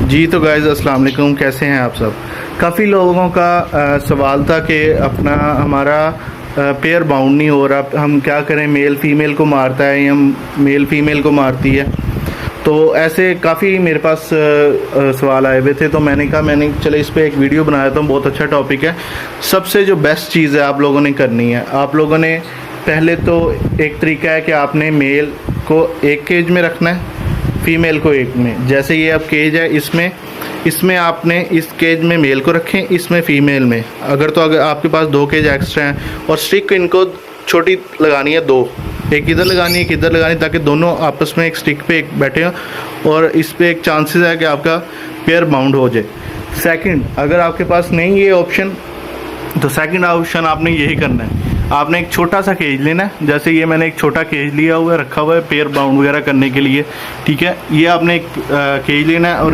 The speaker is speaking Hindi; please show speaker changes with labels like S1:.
S1: जी तो गाइज़ अस्सलाम वालेकुम, कैसे हैं आप सब। काफ़ी लोगों का सवाल था कि अपना हमारा पेयर बाउंड नहीं हो रहा, हम क्या करें, मेल फीमेल को मारता है या मेल फीमेल को मारती है। तो ऐसे काफ़ी मेरे पास सवाल आए हुए थे, तो मैंने कहा चलो इस पर एक वीडियो बनाया था। बहुत अच्छा टॉपिक है। सबसे जो बेस्ट चीज़ है आप लोगों ने करनी है, आप लोगों ने पहले तो एक तरीका है कि आपने मेल को एक केज में रखना है, फीमेल को एक में। जैसे ये अब केज है, इसमें आपने इस केज में मेल को रखें, इसमें फीमेल में। अगर आपके पास 2 केज एक्स्ट्रा हैं और स्टिक इनको छोटी लगानी है, 2, एक इधर लगानी है एक इधर लगानी है, ताकि दोनों आपस में एक स्टिक पे एक बैठे हों और इस पे एक चांसेस है कि आपका पेयर बाउंड हो जाए। सेकंड, अगर आपके पास नहीं ये ऑप्शन, तो सेकंड ऑप्शन आपने यही करना है, आपने एक छोटा सा केज लेना है। जैसे ये मैंने एक छोटा केज लिया हुआ है, रखा हुआ है पेयर बाउंड वगैरह करने के लिए, ठीक है। ये आपने एक केज लेना है और